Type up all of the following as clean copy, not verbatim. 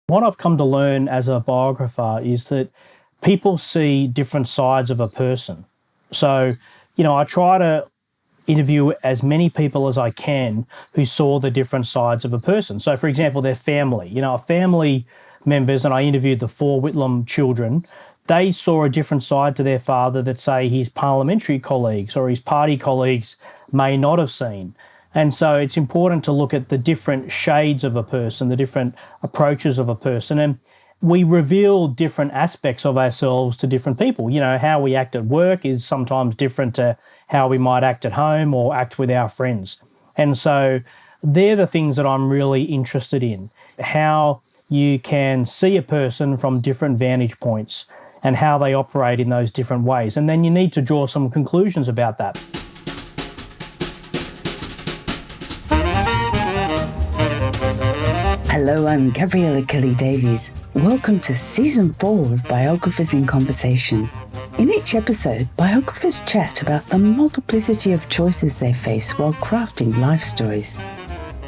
What I've come to learn as a biographer is that people see different sides of a person. So, I try to interview as many people as I can who saw the different sides of a person. So, for example, their family, family members, and I interviewed the 4 Whitlam children. They saw a different side to their father that, say, his parliamentary colleagues or his party colleagues may not have seen. And so it's important to look at the different shades of a person, the different approaches of a person. And we reveal different aspects of ourselves to different people. How we act at work is sometimes different to how we might act at home or act with our friends. And so they're the things that I'm really interested in, how you can see a person from different vantage points and how they operate in those different ways. And then you need to draw some conclusions about that. Hello, I'm Gabriella Kelly-Davies. Welcome to Season 4 of Biographers in Conversation. In each episode, biographers chat about the multiplicity of choices they face while crafting life stories.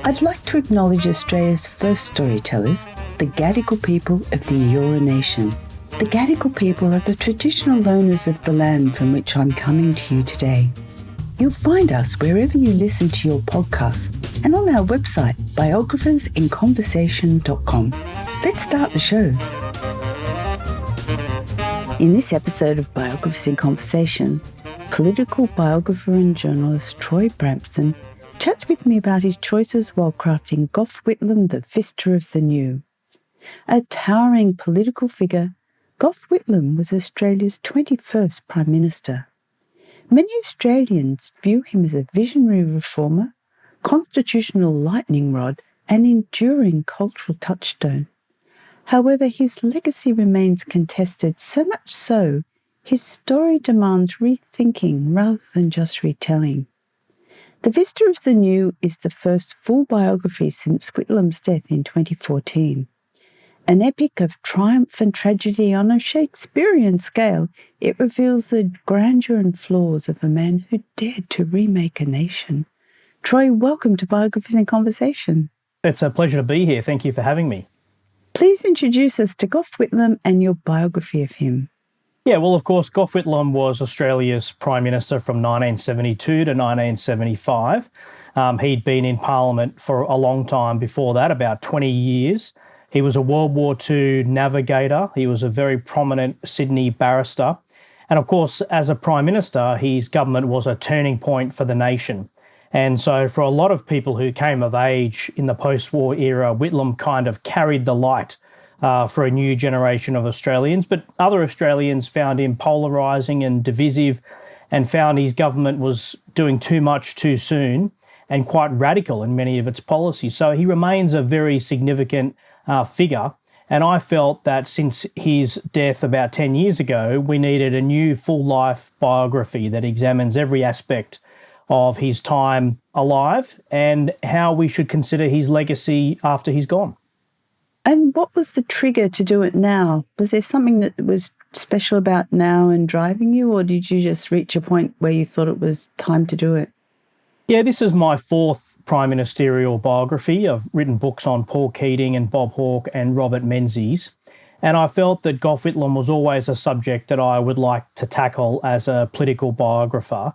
I'd like to acknowledge Australia's first storytellers, the Gadigal people of the Eora Nation. The Gadigal people are the traditional owners of the land from which I'm coming to you today. You'll find us wherever you listen to your podcasts and on our website, biographersinconversation.com. Let's start the show. In this episode of Biographers in Conversation, political biographer and journalist Troy Bramston chats with me about his choices while crafting Gough Whitlam, the Vista of the New. A towering political figure, Gough Whitlam was Australia's 21st Prime Minister. Many Australians view him as a visionary reformer, constitutional lightning rod, and enduring cultural touchstone. However, his legacy remains contested, so much so, his story demands rethinking rather than just retelling. The Vista of the New is the first full biography since Whitlam's death in 2014. An epic of triumph and tragedy on a Shakespearean scale, it reveals the grandeur and flaws of a man who dared to remake a nation. Troy, welcome to Biographers in Conversation. It's a pleasure to be here. Thank you for having me. Please introduce us to Gough Whitlam and your biography of him. Yeah, well, of course, Gough Whitlam was Australia's Prime Minister from 1972 to 1975. He'd been in Parliament for a long time before that, about 20 years. He was a World War II navigator. He was a very prominent Sydney barrister. And of course, as a Prime Minister, his government was a turning point for the nation. And so for a lot of people who came of age in the post-war era, Whitlam kind of carried the light for a new generation of Australians. But other Australians found him polarising and divisive and found his government was doing too much too soon and quite radical in many of its policies. So he remains a very significant figure. And I felt that since his death about 10 years ago, we needed a new full life biography that examines every aspect of his time alive and how we should consider his legacy after he's gone. And what was the trigger to do it now? Was there something that was special about now and driving you, or did you just reach a point where you thought it was time to do it? Yeah, this is my 4th prime ministerial biography. I've written books on Paul Keating and Bob Hawke and Robert Menzies. And I felt that Gough Whitlam was always a subject that I would like to tackle as a political biographer.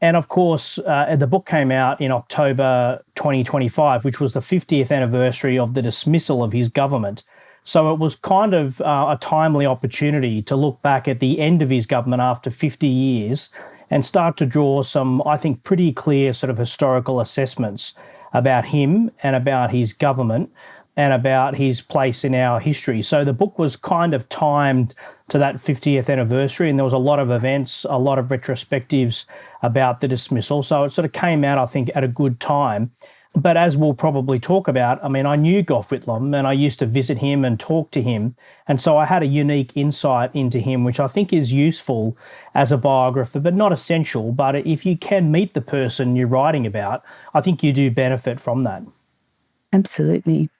And of course, the book came out in October 2025, which was the 50th anniversary of the dismissal of his government. So it was kind of a timely opportunity to look back at the end of his government after 50 years and start to draw some, I think, pretty clear sort of historical assessments about him and about his government and about his place in our history. So the book was kind of timed to that 50th anniversary, and there was a lot of events, a lot of retrospectives about the dismissal. So it sort of came out, I think, at a good time. But as we'll probably talk about, I mean, I knew Gough Whitlam and I used to visit him and talk to him. And so I had a unique insight into him, which I think is useful as a biographer, but not essential. But if you can meet the person you're writing about, I think you do benefit from that. Absolutely.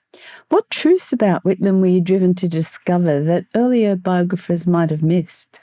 What truths about Whitlam were you driven to discover that earlier biographers might have missed?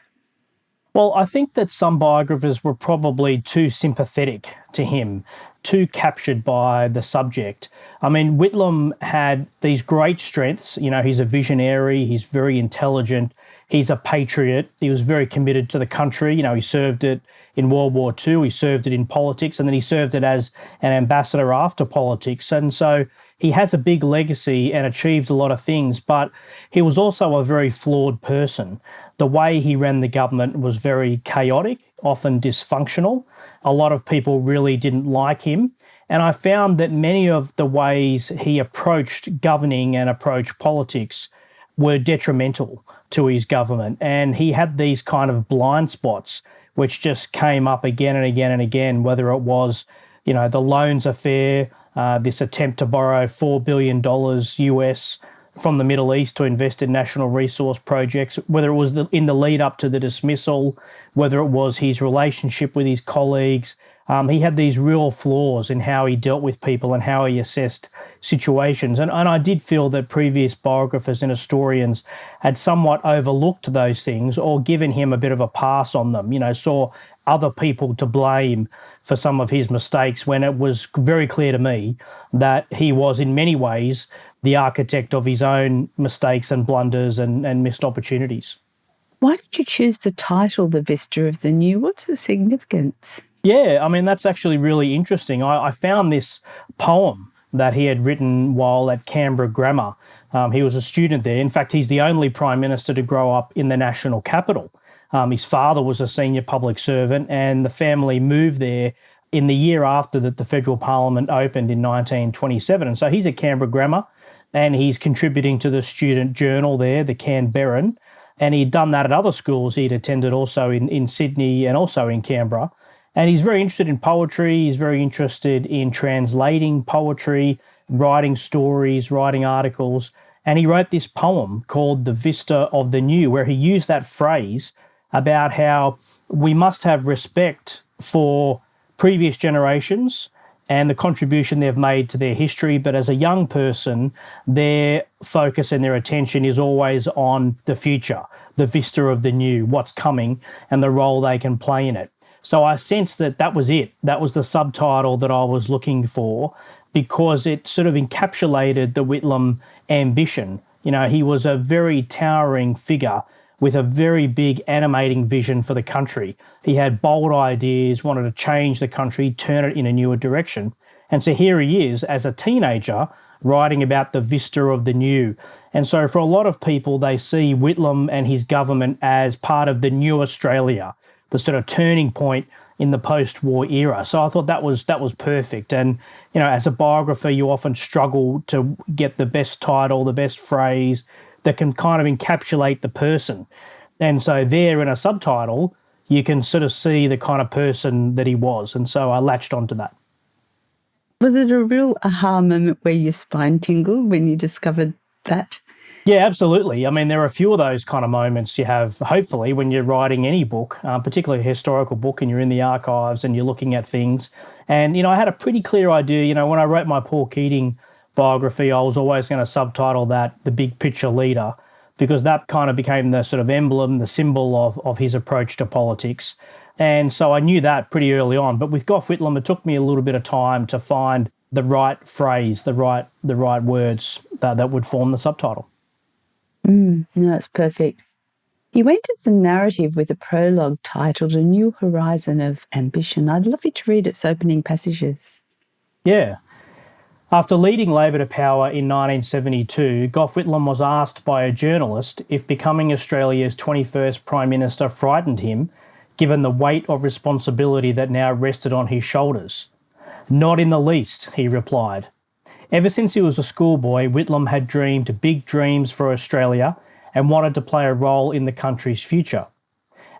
Well, I think that some biographers were probably too sympathetic to him. too captured by the subject. I mean, Whitlam had these great strengths. You know, he's a visionary, he's very intelligent, he's a patriot, he was very committed to the country. You know, he served it in World War II, he served it in politics, and then he served it as an ambassador after politics. And so he has a big legacy and achieved a lot of things, but he was also a very flawed person. The way he ran the government was very chaotic, often dysfunctional. A lot of people really didn't like him. And I found that many of the ways he approached governing and approached politics were detrimental to his government. And he had these kind of blind spots which just came up again and again and again, whether it was, you know, the loans affair, this attempt to borrow $4 billion US from the Middle East to invest in national resource projects, whether it was in the lead up to the dismissal, whether it was his relationship with his colleagues. He had these real flaws in how he dealt with people and how he assessed situations. And I did feel that previous biographers and historians had somewhat overlooked those things or given him a bit of a pass on them, you know, saw other people to blame for some of his mistakes, when it was very clear to me that he was in many ways the architect of his own mistakes and blunders and missed opportunities. Why did you choose the title, The Vista of the New? What's the significance? Yeah, I mean, that's actually really interesting. I found this poem that he had written while at Canberra Grammar. He was a student there. In fact, he's the only Prime Minister to grow up in the national capital. His father was a senior public servant, and the family moved there in the year after that the federal parliament opened in 1927. And so he's at Canberra Grammar, and he's contributing to the student journal there, the Canberran. And he'd done that at other schools he'd attended also in Sydney and also in Canberra. And he's very interested in poetry. He's very interested in translating poetry, writing stories, writing articles. And he wrote this poem called The Vista of the New, where he used that phrase about how we must have respect for previous generations and the contribution they've made to their history. But as a young person, their focus and their attention is always on the future, the vista of the new, what's coming, and the role they can play in it. So I sensed that that was it. That was the subtitle that I was looking for, because it sort of encapsulated the Whitlam ambition. You know, he was a very towering figure with a very big animating vision for the country. He had bold ideas, wanted to change the country, turn it in a newer direction. And so here he is as a teenager writing about the vista of the new. And so for a lot of people, they see Whitlam and his government as part of the new Australia, the sort of turning point in the post-war era. So I thought that was perfect. And, you know, as a biographer, you often struggle to get the best title, the best phrase that can kind of encapsulate the person. And so there in a subtitle, you can sort of see the kind of person that he was. And so I latched onto that. Was it a real aha moment where your spine tingled when you discovered that? Yeah, absolutely. I mean, there are a few of those kind of moments you have, hopefully, when you're writing any book, particularly a historical book, and you're in the archives and you're looking at things. And, you know, I had a pretty clear idea. You know, when I wrote my Paul Keating biography, I was always going to subtitle that The Big Picture Leader, because that kind of became the sort of emblem, the symbol of his approach to politics. And so I knew that pretty early on. But with Gough Whitlam, it took me a little bit of time to find the right phrase, the right words that would form the subtitle. No, that's perfect. You entered the narrative with a prologue titled A New Horizon of Ambition. I'd love you to read its opening passages. Yeah. After leading Labor to power in 1972, Gough Whitlam was asked by a journalist if becoming Australia's 21st Prime Minister frightened him, given the weight of responsibility that now rested on his shoulders. Not in the least, he replied. Ever since he was a schoolboy, Whitlam had dreamed big dreams for Australia and wanted to play a role in the country's future.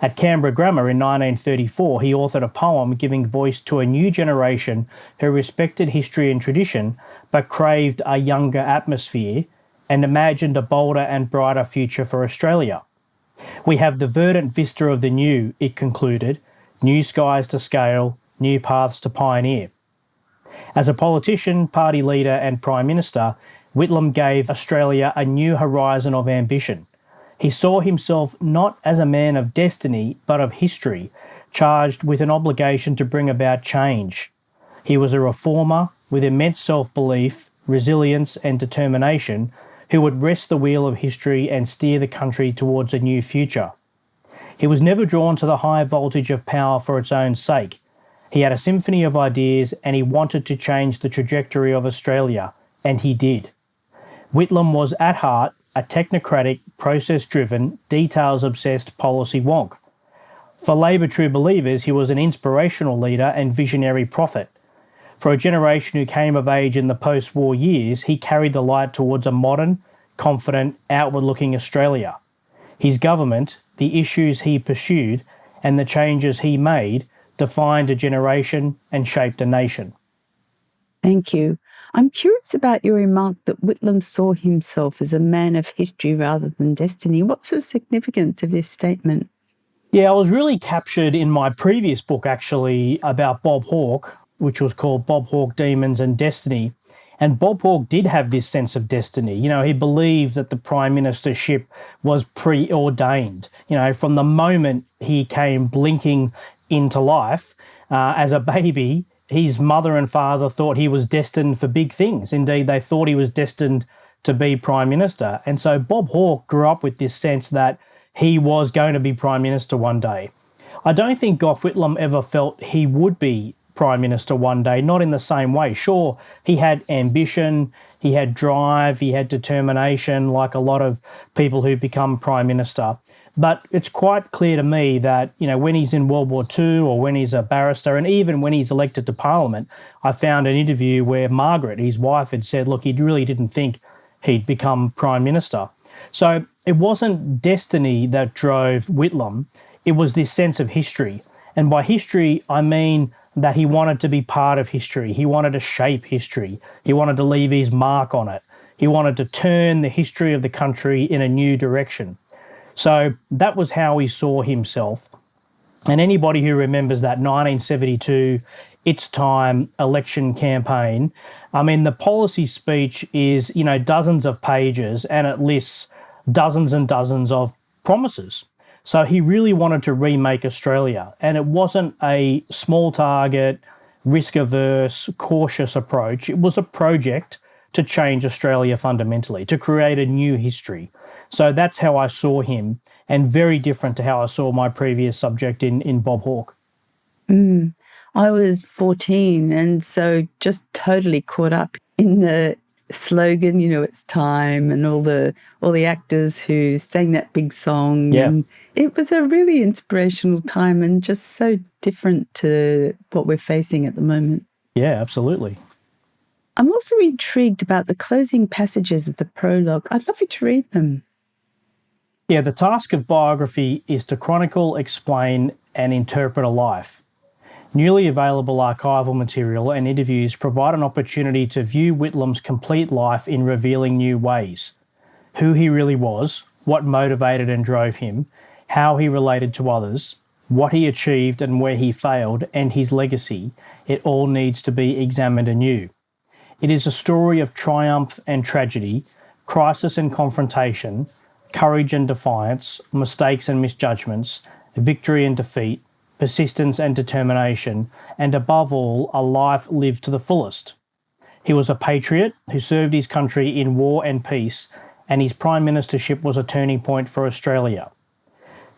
At Canberra Grammar in 1934, he authored a poem giving voice to a new generation who respected history and tradition but craved a younger atmosphere and imagined a bolder and brighter future for Australia. We have the verdant vista of the new, it concluded, new skies to scale, new paths to pioneer. As a politician, party leader and Prime Minister, Whitlam gave Australia a new horizon of ambition. He saw himself not as a man of destiny, but of history, charged with an obligation to bring about change. He was a reformer with immense self-belief, resilience and determination who would wrest the wheel of history and steer the country towards a new future. He was never drawn to the high voltage of power for its own sake. He had a symphony of ideas and he wanted to change the trajectory of Australia, and he did. Whitlam was at heart a technocratic, process-driven, details-obsessed policy wonk. For Labor true believers, he was an inspirational leader and visionary prophet. For a generation who came of age in the post-war years, he carried the light towards a modern, confident, outward-looking Australia. His government, the issues he pursued, and the changes he made defined a generation and shaped a nation. Thank you. I'm curious about your remark that Whitlam saw himself as a man of history rather than destiny. What's the significance of this statement? Yeah, I was really captured in my previous book, actually, about Bob Hawke, which was called Bob Hawke, Demons and Destiny. And Bob Hawke did have this sense of destiny. You know, he believed that the prime ministership was preordained. You know, from the moment he came blinking into life as a baby, his mother and father thought he was destined for big things. Indeed, they thought he was destined to be prime minister. And so Bob Hawke grew up with this sense that he was going to be prime minister one day. I don't think Gough Whitlam ever felt he would be prime minister one day, not in the same way. Sure, he had ambition, he had drive, he had determination, like a lot of people who become prime minister. But it's quite clear to me that, you know, when he's in World War II or when he's a barrister and even when he's elected to Parliament, I found an interview where Margaret, his wife, had said, look, he really didn't think he'd become prime minister. So it wasn't destiny that drove Whitlam, it was this sense of history. And by history, I mean that he wanted to be part of history. He wanted to shape history. He wanted to leave his mark on it. He wanted to turn the history of the country in a new direction. So that was how he saw himself. And anybody who remembers that 1972 It's Time election campaign, I mean, the policy speech is, you know, dozens of pages and it lists dozens and dozens of promises. So he really wanted to remake Australia. And it wasn't a small target, risk-averse, cautious approach. It was a project to change Australia fundamentally, to create a new history. So that's how I saw him, and very different to how I saw my previous subject in Bob Hawke. I was 14 and so just totally caught up in the slogan, you know, it's time, and all the actors who sang that big song. Yeah. And it was a really inspirational time and just so different to what we're facing at the moment. Yeah, absolutely. I'm also intrigued about the closing passages of the prologue. I'd love you to read them. Yeah, the task of biography is to chronicle, explain, and interpret a life. Newly available archival material and interviews provide an opportunity to view Whitlam's complete life in revealing new ways. Who he really was, what motivated and drove him, how he related to others, what he achieved and where he failed, and his legacy, it all needs to be examined anew. It is a story of triumph and tragedy, crisis and confrontation, courage and defiance, mistakes and misjudgments, victory and defeat, persistence and determination, and above all, a life lived to the fullest. He was a patriot who served his country in war and peace, and his prime ministership was a turning point for Australia.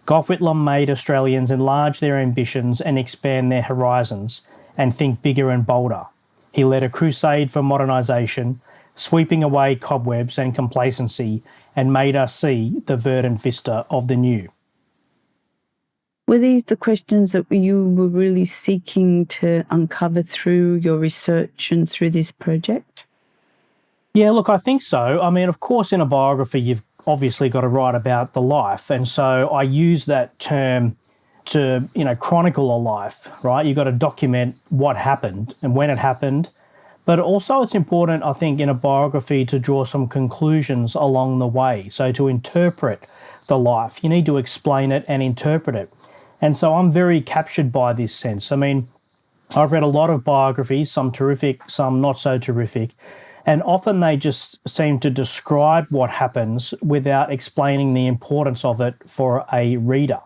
Gough Whitlam made Australians enlarge their ambitions and expand their horizons and think bigger and bolder. He led a crusade for modernisation, sweeping away cobwebs and complacency, and made us see the verdant vista of the new. Were these the questions that you were really seeking to uncover through your research and through this project? Yeah, look, I think so. I mean, of course, in a biography, you've obviously got to write about the life. And so I use that term to, you know, chronicle a life, right? You've got to document what happened and when it happened. But also it's important, I think, in a biography to draw some conclusions along the way. So to interpret the life, you need to explain it and interpret it. And so I'm very captured by this sense. I mean, I've read a lot of biographies, some terrific, some not so terrific, and often they just seem to describe what happens without explaining the importance of it for a reader.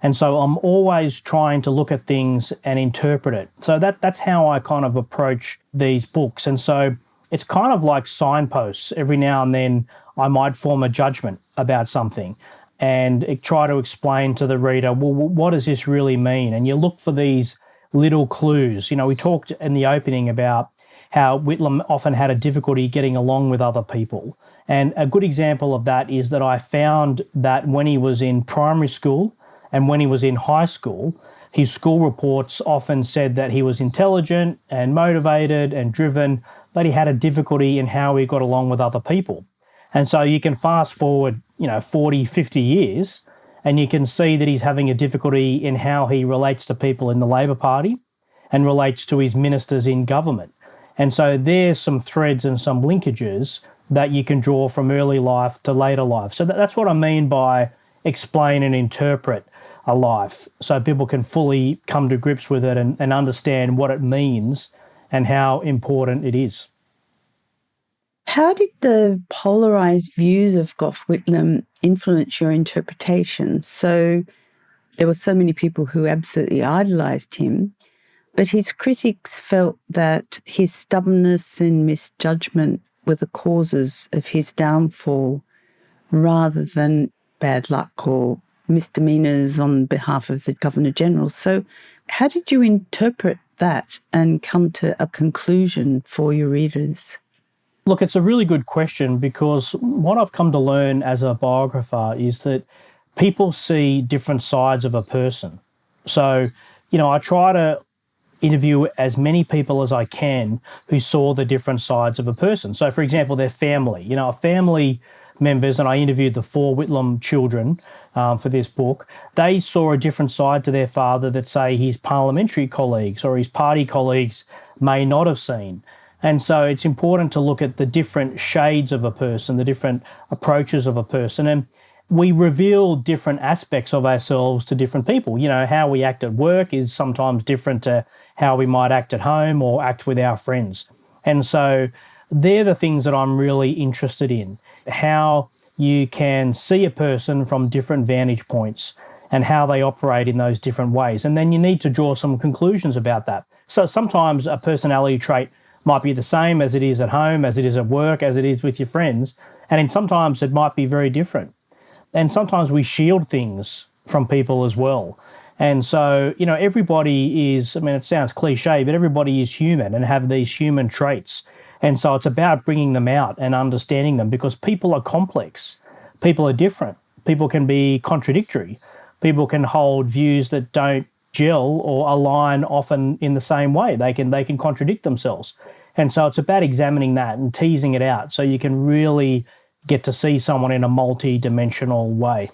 And so I'm always trying to look at things and interpret it. So that's how I kind of approach these books. And so it's kind of like signposts. Every now and then I might form a judgment about something and try to explain to the reader, well, what does this really mean? And you look for these little clues. We talked in the opening about how Whitlam often had a difficulty getting along with other people. And a good example of that is that I found that when he was in primary school and when he was in high school, his school reports often said that he was intelligent and motivated and driven, but he had a difficulty in how he got along with other people. And so you can fast forward, 40, 50 years, and you can see that he's having a difficulty in how he relates to people in the Labor Party and relates to his ministers in government. And so there's some threads and some linkages that you can draw from early life to later life. So that's what I mean by explain and interpret a life, so people can fully come to grips with it and understand what it means and how important it is. How did the polarised views of Gough Whitlam influence your interpretation? So there were so many people who absolutely idolised him, but his critics felt that his stubbornness and misjudgment were the causes of his downfall rather than bad luck or misdemeanours on behalf of the Governor-General. So how did you interpret that and come to a conclusion for your readers? Look, it's a really good question, because what I've come to learn as a biographer is that people see different sides of a person. So, I try to interview as many people as I can who saw the different sides of a person. So, for example, their family. Family members, and I interviewed the 4 Whitlam children for this book. They saw a different side to their father that, say, his parliamentary colleagues or his party colleagues may not have seen. And so it's important to look at the different shades of a person, the different approaches of a person. And we reveal different aspects of ourselves to different people. How we act at work is sometimes different to how we might act at home or act with our friends. And so they're the things that I'm really interested in, how you can see a person from different vantage points and how they operate in those different ways. And then you need to draw some conclusions about that. So sometimes a personality trait might be the same as it is at home, as it is at work, as it is with your friends. And then sometimes it might be very different. And sometimes we shield things from people as well. And so, everybody is, it sounds cliche, but everybody is human and have these human traits. And so it's about bringing them out and understanding them, because people are complex. People are different. People can be contradictory. People can hold views that don't gel or align often in the same way. They can contradict themselves. And so it's about examining that and teasing it out so you can really get to see someone in a multi-dimensional way.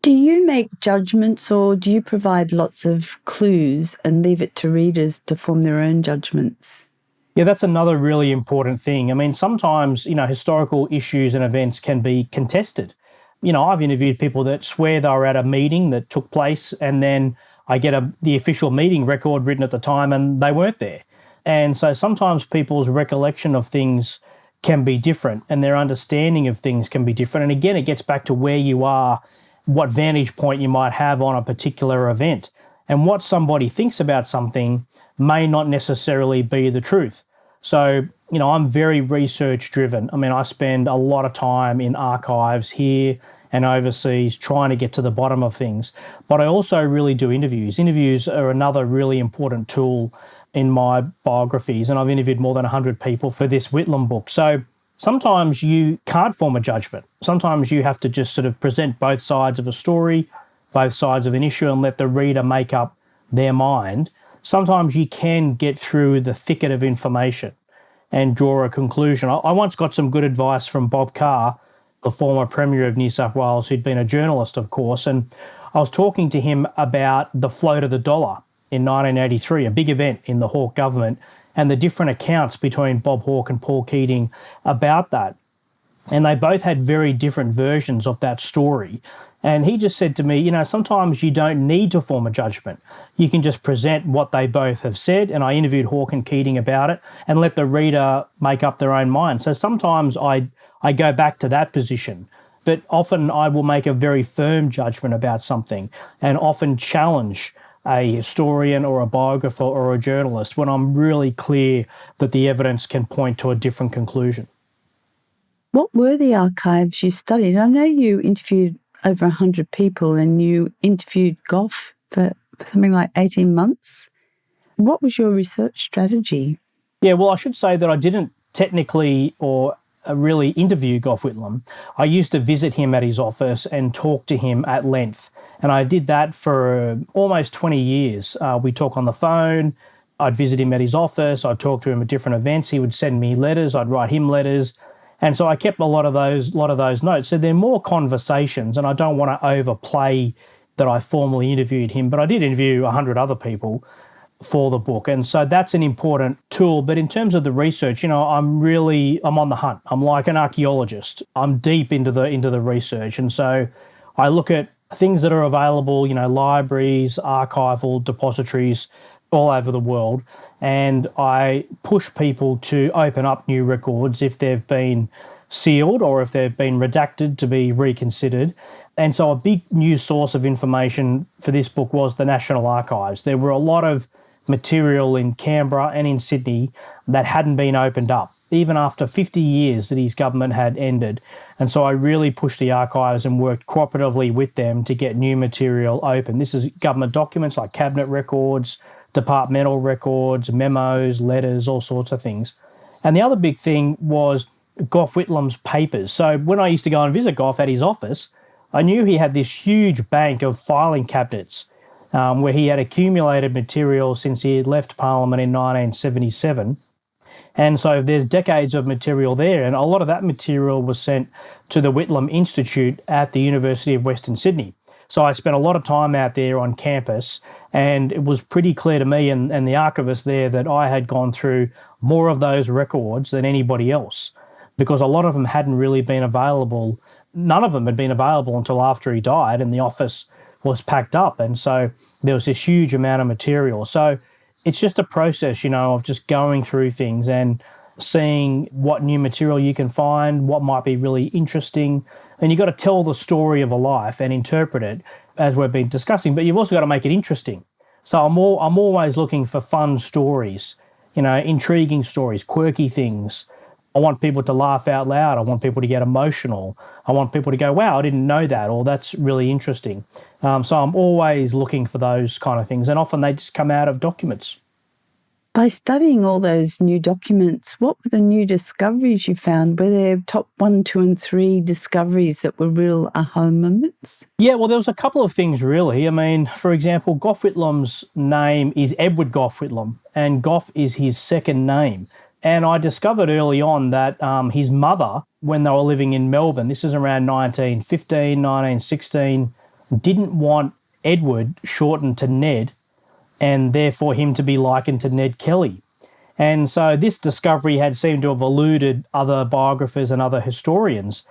Do you make judgments, or do you provide lots of clues and leave it to readers to form their own judgments? Yeah, that's another really important thing. Sometimes, historical issues and events can be contested. I've interviewed people that swear they were at a meeting that took place, and then I get the official meeting record written at the time and they weren't there. And so sometimes people's recollection of things can be different and their understanding of things can be different. And again, it gets back to where you are, what vantage point you might have on a particular event. And what somebody thinks about something may not necessarily be the truth. So, I'm very research driven. I spend a lot of time in archives here and overseas trying to get to the bottom of things. But I also really do interviews. Interviews are another really important tool in my biographies, and I've interviewed more than 100 people for this Whitlam book. So sometimes you can't form a judgment. Sometimes you have to just sort of present both sides of a story, both sides of an issue, and let the reader make up their mind. Sometimes you can get through the thicket of information and draw a conclusion. I once got some good advice from Bob Carr, the former Premier of New South Wales, who'd been a journalist, of course, and I was talking to him about the float of the dollar in 1983, a big event in the Hawke government, and the different accounts between Bob Hawke and Paul Keating about that. And they both had very different versions of that story. And he just said to me, sometimes you don't need to form a judgment. You can just present what they both have said. And I interviewed Hawke and Keating about it and let the reader make up their own mind. So sometimes I go back to that position. but often I will make a very firm judgment about something and often challenge a historian or a biographer or a journalist when I'm really clear that the evidence can point to a different conclusion. What were the archives you studied? I know you interviewed over 100 people and you interviewed Gough for something like 18 months. What was your research strategy? Yeah, well, I should say that I didn't technically or really interview Gough Whitlam. I used to visit him at his office and talk to him at length. And I did that for almost 20 years. We'd talk on the phone. I'd visit him at his office. I'd talk to him at different events. He would send me letters. I'd write him letters. And so I kept a lot of those notes. So they're more conversations, and I don't want to overplay that I formally interviewed him, but I did interview 100 other people for the book. And so that's an important tool. But in terms of the research, I'm on the hunt. I'm like an archaeologist. I'm deep into the research. And so I look at things that are available, libraries, archival depositories all over the world. And I push people to open up new records if they've been sealed or if they've been redacted to be reconsidered. And so a big new source of information for this book was the National Archives. There were a lot of material in Canberra and in Sydney that hadn't been opened up, even after 50 years that his government had ended. And so I really pushed the archives and worked cooperatively with them to get new material open. This is government documents like cabinet records, departmental records, memos, letters, all sorts of things. And the other big thing was Gough Whitlam's papers. So when I used to go and visit Gough at his office, I knew he had this huge bank of filing cabinets where he had accumulated material since he had left Parliament in 1977. And so there's decades of material there, and a lot of that material was sent to the Whitlam Institute at the University of Western Sydney. So I spent a lot of time out there on campus, and it was pretty clear to me and the archivist there that I had gone through more of those records than anybody else, because a lot of them hadn't really been available. None of them had been available until after he died and the office was packed up. And so there was this huge amount of material. So it's just a process, of just going through things and seeing what new material you can find, what might be really interesting. And you've got to tell the story of a life and interpret it as we've been discussing, but you've also got to make it interesting. So I'm always looking for fun stories, intriguing stories, quirky things. I want people to laugh out loud. I want people to get emotional. I want people to go, wow, I didn't know that, or that's really interesting. So I'm always looking for those kind of things, and often they just come out of documents. By studying all those new documents, what were the new discoveries you found? Were there top 1, 2 and 3 discoveries that were real aha moments? Yeah, well, there was a couple of things really. I mean, for example, Gough Whitlam's name is Edward Gough Whitlam, and Gough is his second name. And I discovered early on that his mother, when they were living in Melbourne, this is around 1915, 1916, didn't want Edward shortened to Ned, and therefore him to be likened to Ned Kelly. And so this discovery had seemed to have eluded other biographers and other historians.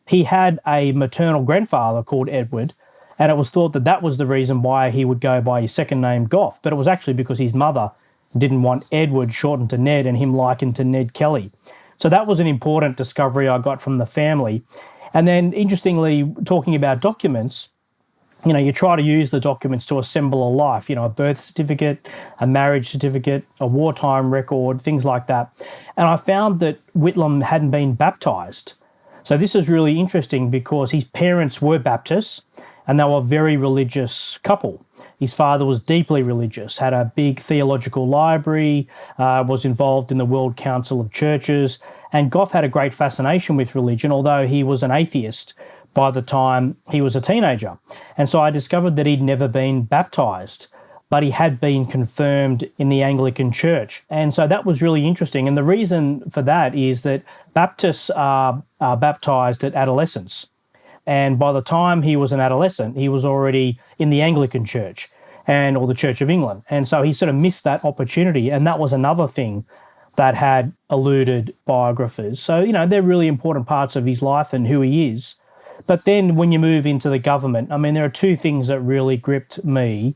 He had a maternal grandfather called Edward, and it was thought that that was the reason why he would go by his second name, Gough, but it was actually because his mother didn't want Edward shortened to Ned and him likened to Ned Kelly. So that was an important discovery I got from the family. And then, interestingly, talking about documents, you try to use the documents to assemble a life, a birth certificate, a marriage certificate, a wartime record, things like that. And I found that Whitlam hadn't been baptised. So this is really interesting because his parents were Baptists and they were a very religious couple. His father was deeply religious, had a big theological library, was involved in the World Council of Churches, and Gough had a great fascination with religion, although he was an atheist by the time he was a teenager. And so I discovered that he'd never been baptised, but he had been confirmed in the Anglican Church. And so that was really interesting. And the reason for that is that Baptists are baptised at adolescence. And by the time he was an adolescent, he was already in the Anglican Church or the Church of England. And so he sort of missed that opportunity. And that was another thing that had eluded biographers. So, they're really important parts of his life and who he is. But then when you move into the government, there are two things that really gripped me.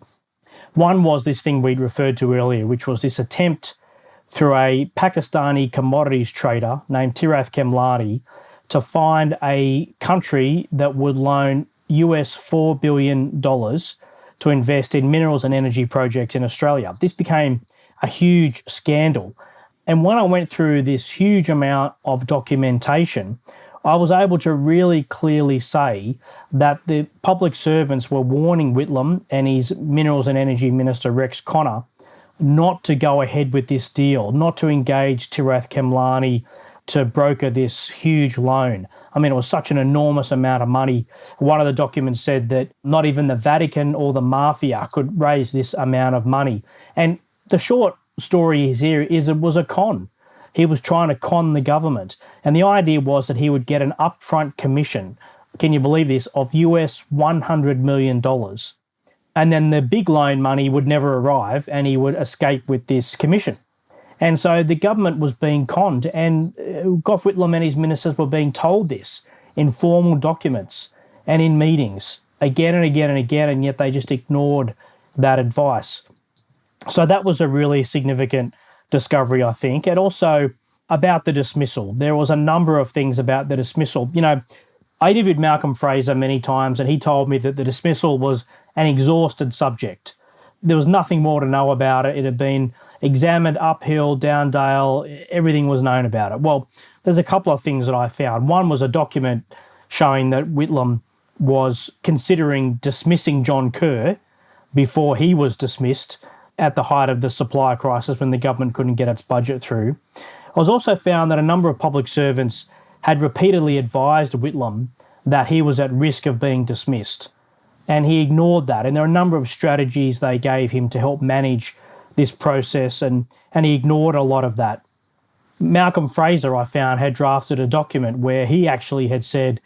One was this thing we'd referred to earlier, which was this attempt through a Pakistani commodities trader named Tirath Kemlani to find a country that would loan US $4 billion to invest in minerals and energy projects in Australia. This became a huge scandal. And when I went through this huge amount of documentation, I was able to really clearly say that the public servants were warning Whitlam and his Minerals and Energy Minister Rex Connor not to go ahead with this deal, not to engage Tirath Kemlani to broker this huge loan. I mean, it was such an enormous amount of money. One of the documents said that not even the Vatican or the mafia could raise this amount of money. And the short story here is it was a con. He was trying to con the government. And the idea was that he would get an upfront commission, can you believe this, of US $100 million. And then the big loan money would never arrive and he would escape with this commission. And so the government was being conned, and Gough Whitlam and his ministers were being told this in formal documents and in meetings again and again and again, and yet they just ignored that advice. So that was a really significant discovery, I think. And also about the dismissal. There was a number of things about the dismissal. You know, I interviewed Malcolm Fraser many times, and he told me that the dismissal was an exhausted subject. There was nothing more to know about it. It had been examined uphill, down dale, everything was known about it. Well, there's a couple of things that I found. One was a document showing that Whitlam was considering dismissing John Kerr before he was dismissed at the height of the supply crisis when the government couldn't get its budget through. I was also found that a number of public servants had repeatedly advised Whitlam that he was at risk of being dismissed. And he ignored that. And there are a number of strategies they gave him to help manage this process, and he ignored a lot of that. Malcolm Fraser, I found, had drafted a document where he actually had said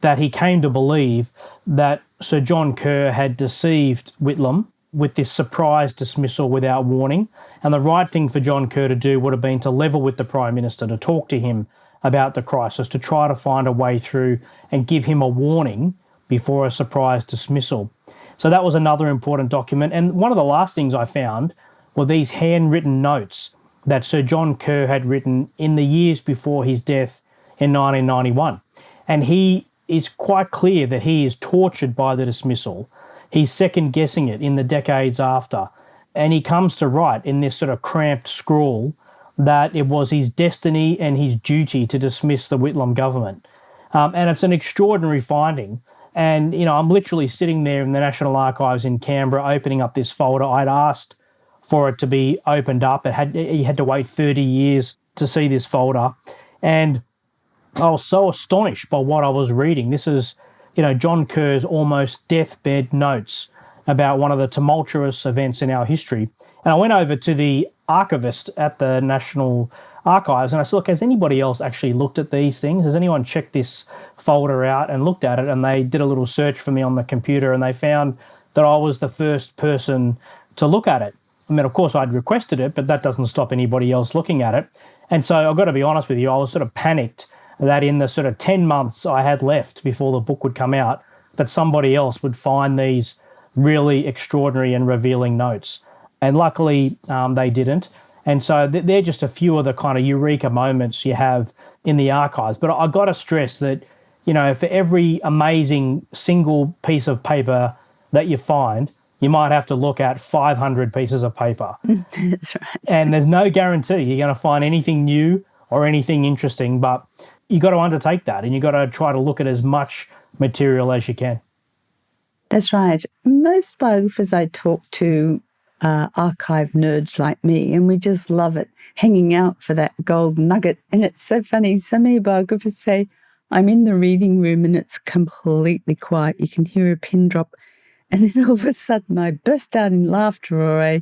that he came to believe that Sir John Kerr had deceived Whitlam with this surprise dismissal without warning. And the right thing for John Kerr to do would have been to level with the Prime Minister, to talk to him about the crisis, to try to find a way through and give him a warning before a surprise dismissal. So that was another important document. And one of the last things I found were these handwritten notes that Sir John Kerr had written in the years before his death in 1991. And he is quite clear that he is tortured by the dismissal. He's second-guessing it in the decades after. And he comes to write in this sort of cramped scrawl that it was his destiny and his duty to dismiss the Whitlam government. And it's an extraordinary finding. And, you know, I'm literally sitting there in the National Archives in Canberra opening up this folder. I'd asked for it to be opened up. He had to wait 30 years to see this folder. And I was so astonished by what I was reading. This is, you know, John Kerr's almost deathbed notes about one of the tumultuous events in our history. And I went over to the archivist at the National Archives and I said, look, has anybody else actually looked at these things? Has anyone checked this folder out and looked at it? And they did a little search for me on the computer and they found that I was the first person to look at it. I mean, of course, I'd requested it, but that doesn't stop anybody else looking at it. And so I've got to be honest with you, I was sort of panicked that in the sort of 10 months I had left before the book would come out, that somebody else would find these really extraordinary and revealing notes. And luckily, they didn't. And so they're just a few of the kind of eureka moments you have in the archives. But I've got to stress that, you know, for every amazing single piece of paper that you find, you might have to look at 500 pieces of paper. That's right. And there's no guarantee you're going to find anything new or anything interesting, but you've got to undertake that and you've got to try to look at as much material as you can. That's right. Most biographers I talk to are archive nerds like me, and we just love it, hanging out for that gold nugget. And it's so funny. So many biographers say, I'm in the reading room and it's completely quiet. You can hear a pin drop. And then all of a sudden I burst out in laughter or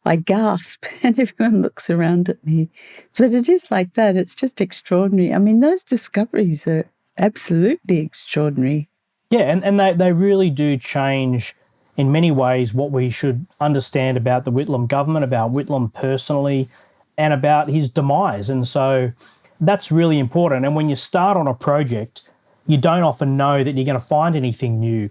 I gasp and everyone looks around at me. But it is like that. It's just extraordinary. I mean, those discoveries are absolutely extraordinary. Yeah, and they really do change in many ways what we should understand about the Whitlam government, about Whitlam personally, and about his demise. And so that's really important. And when you start on a project, you don't often know that you're going to find anything new.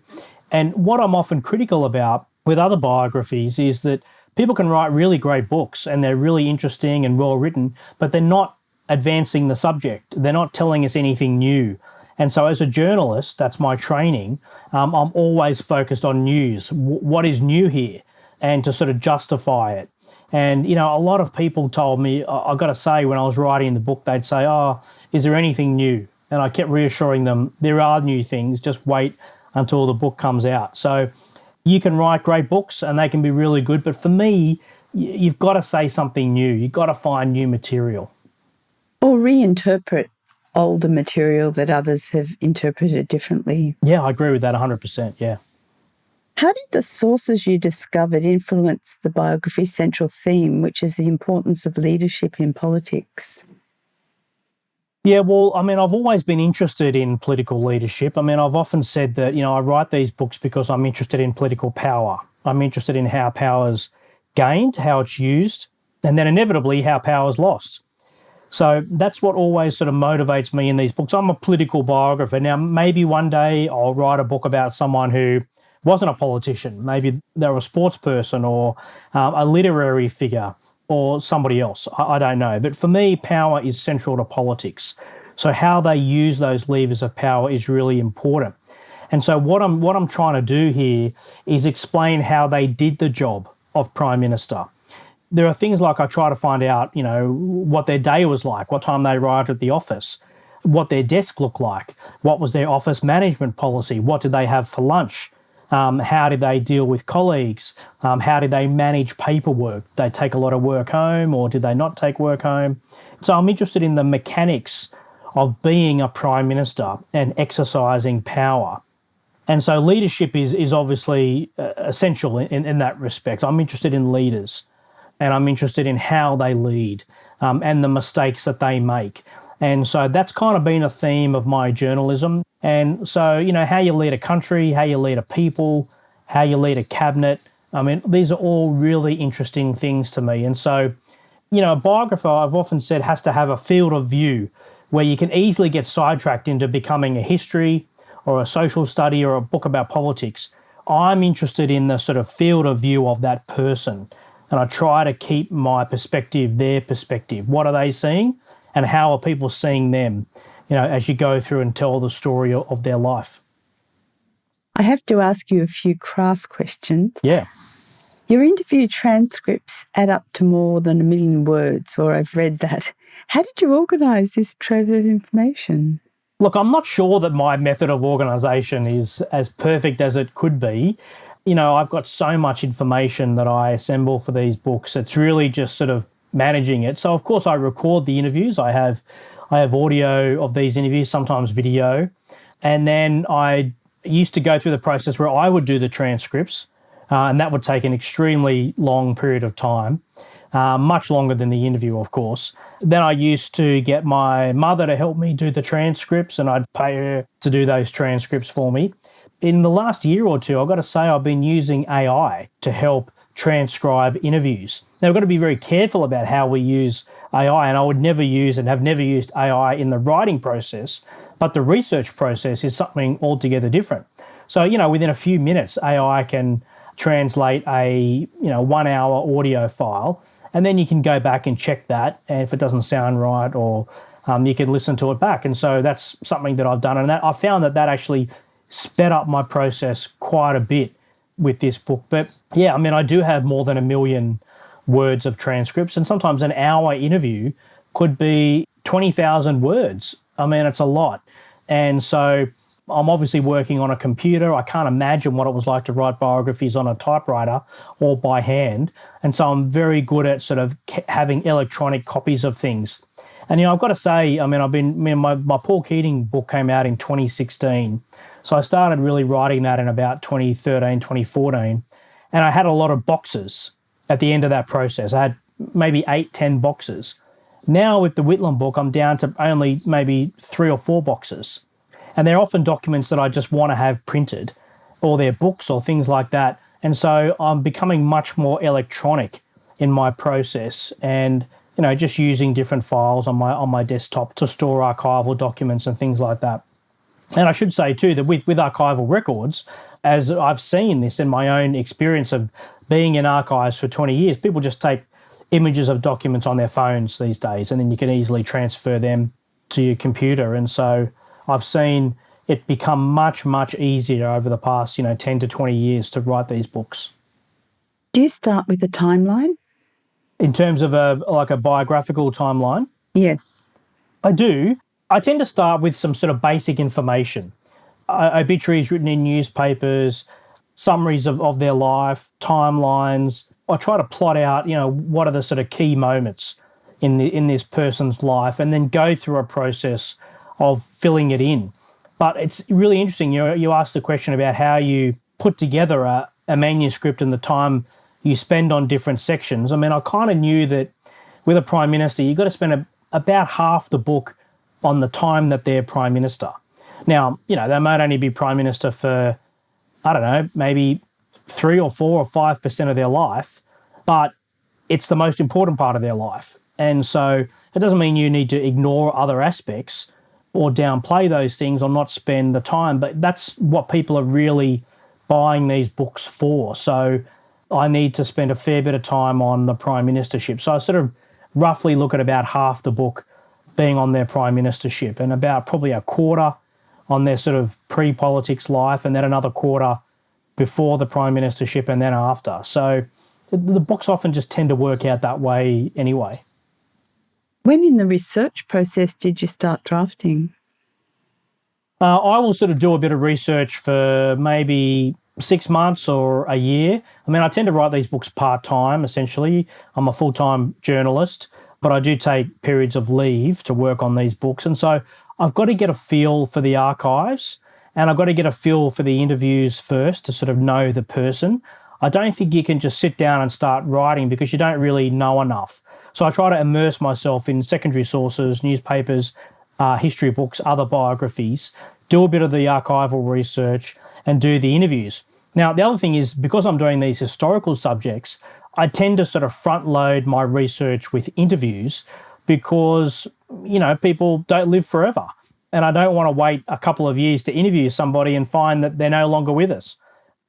And what I'm often critical about with other biographies is that people can write really great books and they're really interesting and well written, but they're not advancing the subject. They're not telling us anything new. And so as a journalist, that's my training, I'm always focused on news. What is new here? And to sort of justify it. And, a lot of people told me, I've got to say, when I was writing the book, they'd say, oh, is there anything new? And I kept reassuring them, there are new things, just wait until the book comes out. So you can write great books and they can be really good. But for me, you've got to say something new. You've got to find new material. Or reinterpret older material that others have interpreted differently. Yeah, I agree with that 100%, yeah. How did the sources you discovered influence the biography's central theme, which is the importance of leadership in politics? Yeah, well, I've always been interested in political leadership. I've often said that, I write these books because I'm interested in political power. I'm interested in how power's gained, how it's used, and then inevitably how power's lost. So that's what always sort of motivates me in these books. I'm a political biographer. Now, maybe one day I'll write a book about someone who wasn't a politician. Maybe they're a sports person or a literary figure or somebody else. I don't know. But for me, power is central to politics. So how they use those levers of power is really important. And so what I'm trying to do here is explain how they did the job of Prime Minister. There are things like I try to find out, what their day was like, what time they arrived at the office, what their desk looked like, what was their office management policy, what did they have for lunch, how did they deal with colleagues, how did they manage paperwork, did they take a lot of work home or did they not take work home? So I'm interested in the mechanics of being a Prime Minister and exercising power. And so leadership is obviously essential in that respect. I'm interested in leaders. And I'm interested in how they lead and the mistakes that they make. And so that's kind of been a theme of my journalism. And so, how you lead a country, how you lead a people, how you lead a cabinet. These are all really interesting things to me. And so, a biographer, I've often said, has to have a field of view where you can easily get sidetracked into becoming a history or a social study or a book about politics. I'm interested in the sort of field of view of that person. And I try to keep my perspective, their perspective. What are they seeing and how are people seeing them, as you go through and tell the story of their life? I have to ask you a few craft questions. Yeah. Your interview transcripts add up to more than 1 million words, or I've read that. How did you organise this trove of information? Look, I'm not sure that my method of organisation is as perfect as it could be. I've got so much information that I assemble for these books. It's really just sort of managing it. So, of course, I record the interviews. I have audio of these interviews, sometimes video. And then I used to go through the process where I would do the transcripts, and that would take an extremely long period of time, much longer than the interview, of course. Then I used to get my mother to help me do the transcripts, and I'd pay her to do those transcripts for me. In the last year or two, I've got to say I've been using AI to help transcribe interviews. Now, we've got to be very careful about how we use AI, and I would never use and have never used AI in the writing process, but the research process is something altogether different. So, within a few minutes, AI can translate a 1 hour audio file, and then you can go back and check that, and if it doesn't sound right, or you can listen to it back. And so that's something that I've done, and I found that actually sped up my process quite a bit with this book. But yeah, I do have more than 1 million words of transcripts, and sometimes an hour interview could be 20,000 words. It's a lot. And so I'm obviously working on a computer. I can't imagine what it was like to write biographies on a typewriter or by hand. And so I'm very good at sort of having electronic copies of things. And, I've got to say, my Paul Keating book came out in 2016. So I started really writing that in about 2013, 2014. And I had a lot of boxes at the end of that process. I had maybe 8, 10 boxes. Now with the Whitlam book, I'm down to only maybe 3 or 4 boxes. And they're often documents that I just want to have printed, or they're books or things like that. And so I'm becoming much more electronic in my process and, just using different files on my desktop to store archival documents and things like that. And I should say, too, that with archival records, as I've seen this in my own experience of being in archives for 20 years, people just take images of documents on their phones these days, and then you can easily transfer them to your computer. And so I've seen it become much, much easier over the past, 10 to 20 years to write these books. Do you start with a timeline? In terms of a biographical timeline? Yes. I do. I tend to start with some sort of basic information. Obituaries written in newspapers, summaries of their life, timelines. I try to plot out, what are the sort of key moments in this person's life, and then go through a process of filling it in. But it's really interesting. You asked the question about how you put together a manuscript and the time you spend on different sections. I mean, I kind of knew that with a Prime Minister, you've got to spend about half the book on the time that they're Prime Minister. Now, they might only be Prime Minister for, I don't know, maybe 3 or 4 or 5% of their life, but it's the most important part of their life. And so it doesn't mean you need to ignore other aspects or downplay those things or not spend the time, but that's what people are really buying these books for. So I need to spend a fair bit of time on the Prime Ministership. So I sort of roughly look at about half the book being on their Prime Ministership, and about probably a quarter on their sort of pre-politics life, and then another quarter before the Prime Ministership and then after. So the books often just tend to work out that way anyway. When in the research process did you start drafting? I will sort of do a bit of research for maybe 6 months or a year. I mean, I tend to write these books part-time, essentially. I'm a full-time journalist, but I do take periods of leave to work on these books. And so I've got to get a feel for the archives, and I've got to get a feel for the interviews first to sort of know the person. I don't think you can just sit down and start writing because you don't really know enough. So I try to immerse myself in secondary sources, newspapers, history books, other biographies, do a bit of the archival research, and do the interviews. Now, the other thing is, because I'm doing these historical subjects, I tend to sort of front load my research with interviews because, people don't live forever. And I don't want to wait a couple of years to interview somebody and find that they're no longer with us.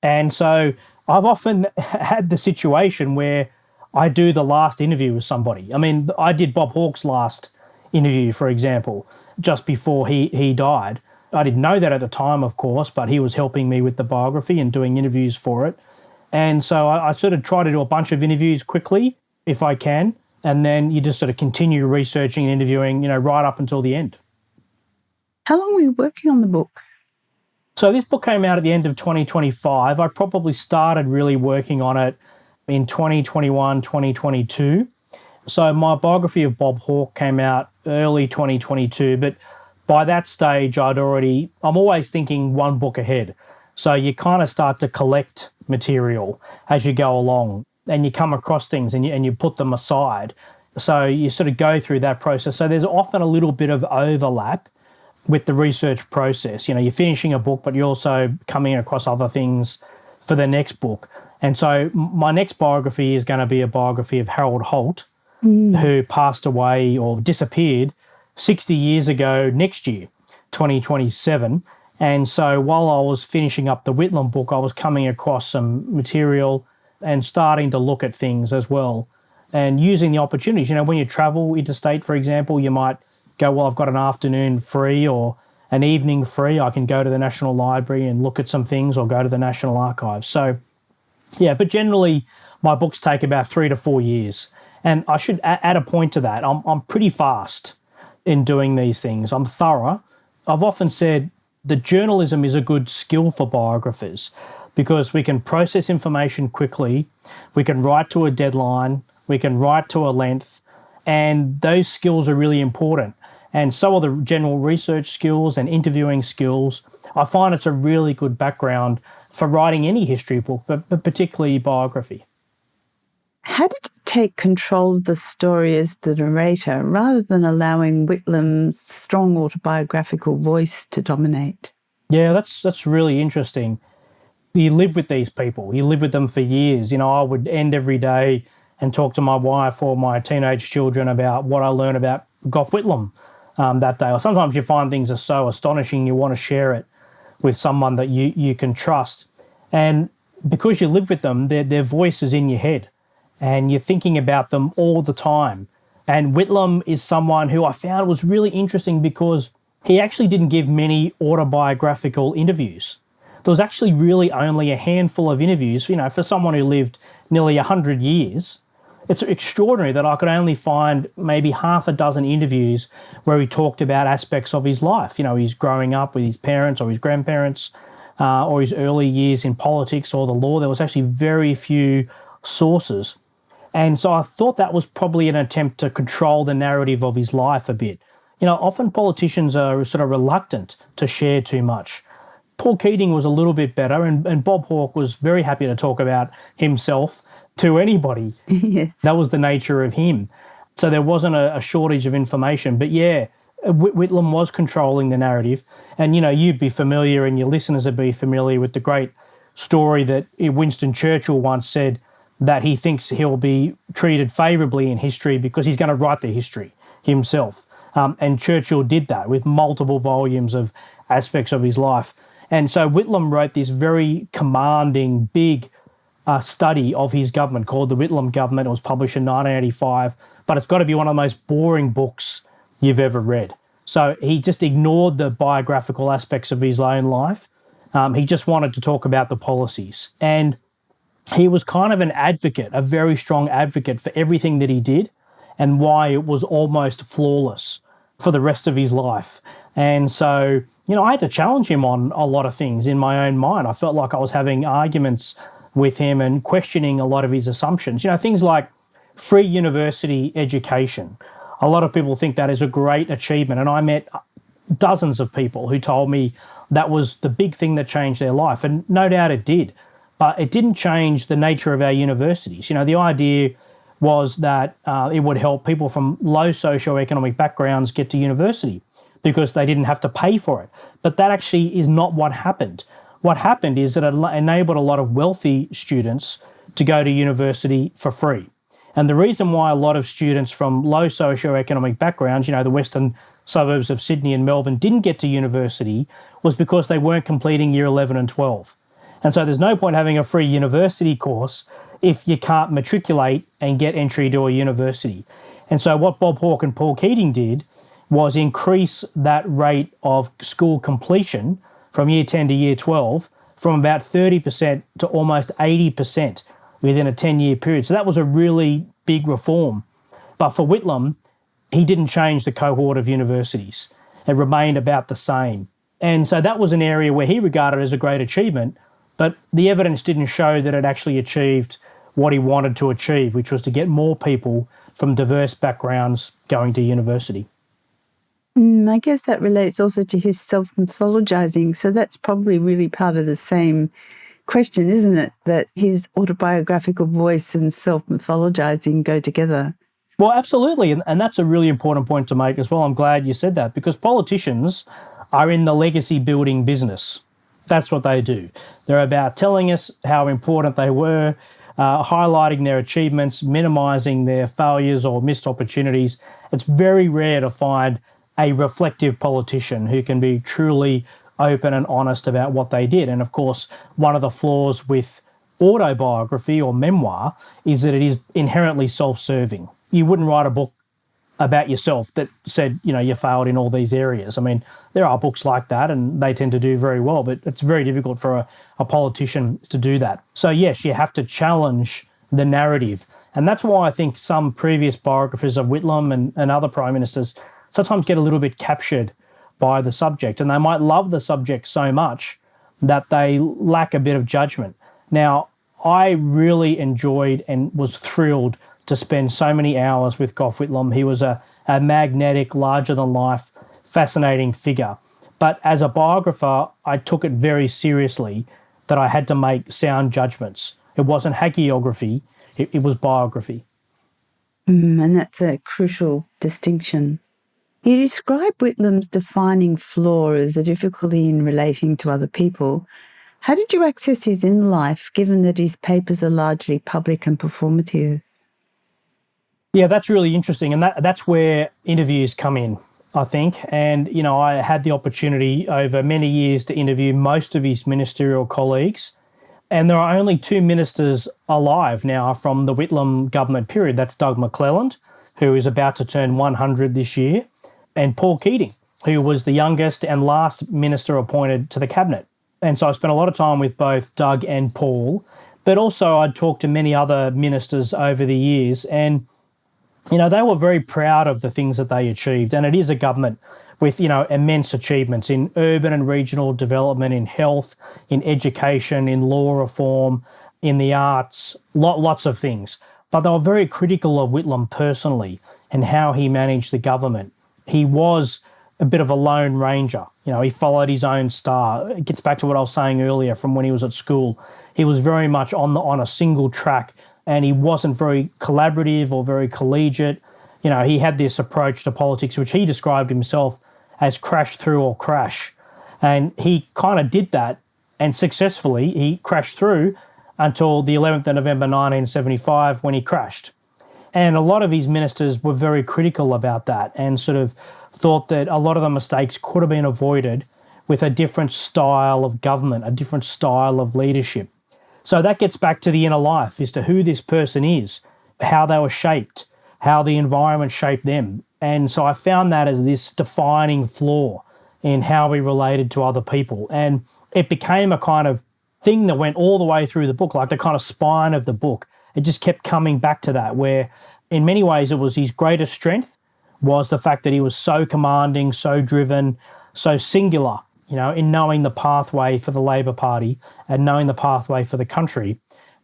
And so I've often had the situation where I do the last interview with somebody. I mean, I did Bob Hawke's last interview, for example, just before he died. I didn't know that at the time, of course, but he was helping me with the biography and doing interviews for it. And so I sort of try to do a bunch of interviews quickly, if I can, and then you just sort of continue researching and interviewing, right up until the end. How long were you working on the book? So this book came out at the end of 2025. I probably started really working on it in 2021, 2022. So my biography of Bob Hawke came out early 2022, but by that stage, I'm always thinking one book ahead. So you kind of start to collect material as you go along, and you come across things and you put them aside. So you sort of go through that process. So there's often a little bit of overlap with the research process. You're finishing a book, but you're also coming across other things for the next book. And so my next biography is going to be a biography of Harold Holt, who passed away or disappeared 60 years ago next year, 2027. And so while I was finishing up the Whitlam book, I was coming across some material and starting to look at things as well and using the opportunities. When you travel interstate, for example, you might go, well, I've got an afternoon free or an evening free. I can go to the National Library and look at some things, or go to the National Archives. So, yeah, but generally my books take about 3 to 4 years. And I should add a point to that. I'm pretty fast in doing these things. I'm thorough. I've often said that journalism is a good skill for biographers because we can process information quickly, we can write to a deadline, we can write to a length, and those skills are really important. And so are the general research skills and interviewing skills. I find it's a really good background for writing any history book, but particularly biography. How did you take control of the story as the narrator rather than allowing Whitlam's strong autobiographical voice to dominate? Yeah, that's really interesting. You live with these people. You live with them for years. I would end every day and talk to my wife or my teenage children about what I learned about Gough Whitlam that day. Or sometimes you find things are so astonishing you want to share it with someone that you can trust. And because you live with them, their voice is in your head. and you're thinking about them all the time. And Whitlam is someone who I found was really interesting because he actually didn't give many autobiographical interviews. There was actually really only a handful of interviews, for someone who lived nearly 100 years. It's extraordinary that I could only find maybe half a dozen interviews where he talked about aspects of his life. His growing up with his parents or his grandparents, or his early years in politics or the law. There was actually very few sources. And so I thought that was probably an attempt to control the narrative of his life a bit. Often politicians are sort of reluctant to share too much. Paul Keating was a little bit better, and Bob Hawke was very happy to talk about himself to anybody. Yes. That was the nature of him. So there wasn't a shortage of information. But yeah, Whitlam was controlling the narrative. And, you'd be familiar and your listeners would be familiar with the great story that Winston Churchill once said that he thinks he'll be treated favourably in history because he's going to write the history himself. And Churchill did that with multiple volumes of aspects of his life. And so Whitlam wrote this very commanding, big study of his government called The Whitlam Government. It was published in 1985, but it's got to be one of the most boring books you've ever read. So he just ignored the biographical aspects of his own life. He just wanted to talk about the policies. And he was kind of an advocate, a very strong advocate for everything that he did and why it was almost flawless for the rest of his life. And so, I had to challenge him on a lot of things in my own mind. I felt like I was having arguments with him and questioning a lot of his assumptions. Things like free university education. A lot of people think that is a great achievement. And I met dozens of people who told me that was the big thing that changed their life. And no doubt it did. But it didn't change the nature of our universities. The idea was that it would help people from low socioeconomic backgrounds get to university because they didn't have to pay for it. But that actually is not what happened. What happened is that it enabled a lot of wealthy students to go to university for free. And the reason why a lot of students from low socioeconomic backgrounds, the western suburbs of Sydney and Melbourne, didn't get to university was because they weren't completing year 11 and 12. And so there's no point having a free university course if you can't matriculate and get entry to a university. And so what Bob Hawke and Paul Keating did was increase that rate of school completion from year 10 to year 12 from about 30% to almost 80% within a 10-year period. So that was a really big reform. But for Whitlam, he didn't change the cohort of universities. It remained about the same. And so that was an area where he regarded as a great achievement, but the evidence didn't show that it actually achieved what he wanted to achieve, which was to get more people from diverse backgrounds going to university. I guess that relates also to his self-mythologizing. So that's probably really part of the same question, isn't it? That his autobiographical voice and self-mythologizing go together. Well, absolutely. And that's a really important point to make as well. I'm glad you said that because politicians are in the legacy building business. That's what they do. They're about telling us how important they were, highlighting their achievements, minimizing their failures or missed opportunities. It's very rare to find a reflective politician who can be truly open and honest about what they did. And of course, one of the flaws with autobiography or memoir is that it is inherently self-serving. You wouldn't write a book about yourself that said, you failed in all these areas. I mean, there are books like that and they tend to do very well, but it's very difficult for a politician to do that. So yes, you have to challenge the narrative. And that's why I think some previous biographers of Whitlam and other prime ministers sometimes get a little bit captured by the subject, and they might love the subject so much that they lack a bit of judgment. Now, I really enjoyed and was thrilled to spend so many hours with Gough Whitlam. He was a magnetic, larger-than-life, fascinating figure. But as a biographer, I took it very seriously that I had to make sound judgments. It wasn't hagiography, it was biography. And that's a crucial distinction. You describe Whitlam's defining flaw as a difficulty in relating to other people. How did you access his inner life, given that his papers are largely public and performative? Yeah, that's really interesting. And that's where interviews come in, I think. And, I had the opportunity over many years to interview most of his ministerial colleagues. And there are only two ministers alive now from the Whitlam government period. That's Doug McClelland, who is about to turn 100 this year, and Paul Keating, who was the youngest and last minister appointed to the cabinet. And so I spent a lot of time with both Doug and Paul, but also I'd talked to many other ministers over the years, and, you know, they were very proud of the things that they achieved. And it is a government with, you know, immense achievements in urban and regional development, in health, in education, in law reform, in the arts, lots of things. But they were very critical of Whitlam personally and how he managed the government. He was a bit of a lone ranger. You know, he followed his own star. It gets back to what I was saying earlier from when he was at school. He was very much on a single track, and he wasn't very collaborative or very collegiate. You know, he had this approach to politics, which he described himself as crash through or crash. And he kind of did that, and successfully he crashed through until the 11th of November 1975 when he crashed. And a lot of his ministers were very critical about that and sort of thought that a lot of the mistakes could have been avoided with a different style of government, a different style of leadership. So that gets back to the inner life as to who this person is, how they were shaped, how the environment shaped them. And so I found that as this defining flaw in how we related to other people. And it became a kind of thing that went all the way through the book, like the kind of spine of the book. It just kept coming back to that, where in many ways it was his greatest strength was the fact that he was so commanding, so driven, so singular, you know, in knowing the pathway for the Labor Party and knowing the pathway for the country.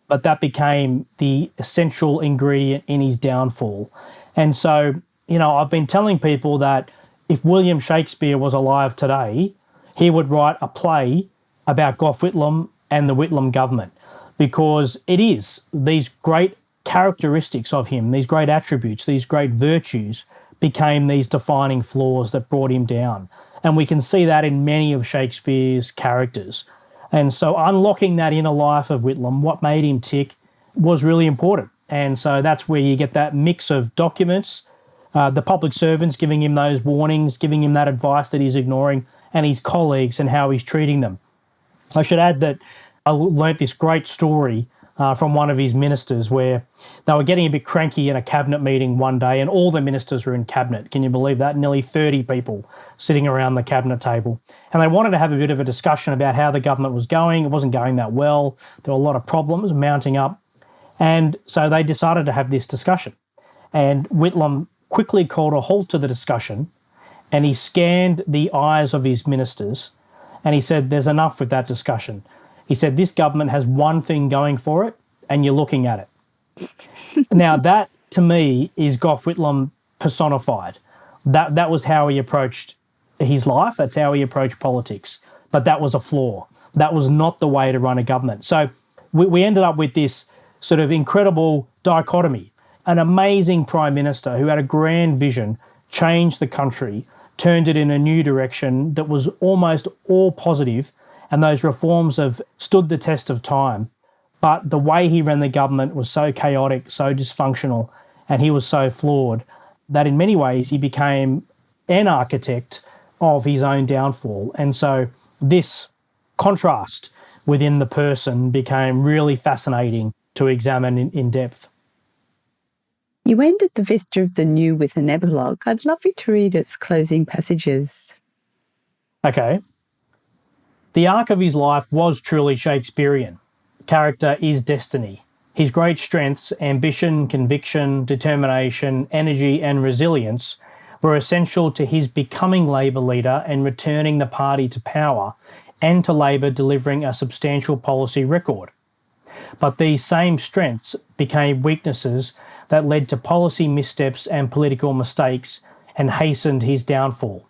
But that became the essential ingredient in his downfall. And so, you know, I've been telling people that if William Shakespeare was alive today, he would write a play about Gough Whitlam and the Whitlam government, because it is these great characteristics of him, these great attributes, these great virtues became these defining flaws that brought him down. And we can see that in many of Shakespeare's characters. And so unlocking that inner life of Whitlam, what made him tick, was really important. And so that's where you get that mix of documents, the public servants giving him those warnings, giving him that advice that he's ignoring, and his colleagues and how he's treating them. I should add that I learnt this great story from one of his ministers where they were getting a bit cranky in a cabinet meeting one day, and all the ministers were in cabinet. Can you believe that? Nearly 30 people sitting around the cabinet table. And they wanted to have a bit of a discussion about how the government was going. It wasn't going that well. There were a lot of problems mounting up. And so they decided to have this discussion. And Whitlam quickly called a halt to the discussion, and he scanned the eyes of his ministers, and he said, there's enough with that discussion. He said, this government has one thing going for it, and you're looking at it. Now, that, to me, is Gough Whitlam personified. That was how he approached his life. That's how he approached politics. But that was a flaw. That was not the way to run a government. So we ended up with this sort of incredible dichotomy. An amazing prime minister who had a grand vision, changed the country, turned it in a new direction that was almost all positive, and those reforms have stood the test of time. But the way he ran the government was so chaotic, so dysfunctional, and he was so flawed that in many ways he became an architect of his own downfall. And so this contrast within the person became really fascinating to examine in depth. You ended the Vista of the New with an epilogue. I'd love you to read its closing passages. Okay. The arc of his life was truly Shakespearean. Character is destiny. His great strengths, ambition, conviction, determination, energy and resilience were essential to his becoming Labor leader and returning the party to power, and to Labor delivering a substantial policy record. But these same strengths became weaknesses that led to policy missteps and political mistakes and hastened his downfall.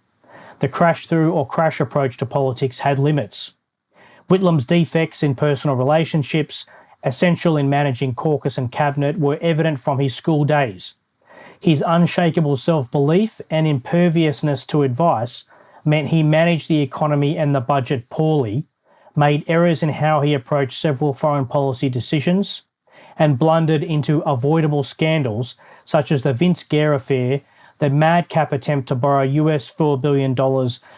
The crash-through or crash approach to politics had limits. Whitlam's defects in personal relationships, essential in managing caucus and cabinet, were evident from his school days. His unshakable self-belief and imperviousness to advice meant he managed the economy and the budget poorly, made errors in how he approached several foreign policy decisions, and blundered into avoidable scandals such as the Vince Gare affair, the madcap attempt to borrow US $4 billion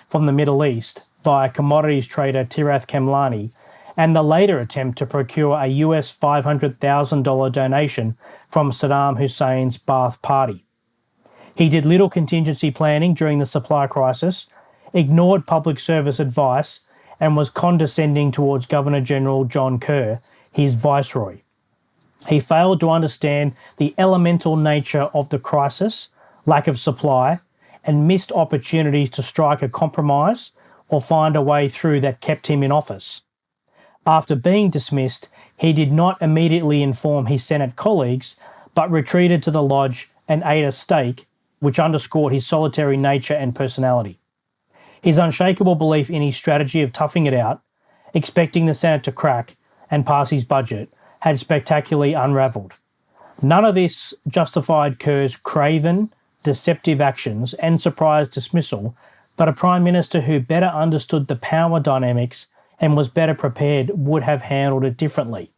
from the Middle East via commodities trader Tirath Kemlani, and the later attempt to procure a US $500,000 donation from Saddam Hussein's Ba'ath Party. He did little contingency planning during the supply crisis, ignored public service advice, and was condescending towards Governor-General John Kerr, his viceroy. He failed to understand the elemental nature of the crisis, lack of supply, and missed opportunities to strike a compromise or find a way through that kept him in office. After being dismissed, he did not immediately inform his Senate colleagues, but retreated to the lodge and ate a steak, which underscored his solitary nature and personality. His unshakable belief in his strategy of toughing it out, expecting the Senate to crack and pass his budget, had spectacularly unravelled. None of this justified Kerr's craven, deceptive actions and surprise dismissal, but a Prime Minister who better understood the power dynamics and was better prepared would have handled it differently.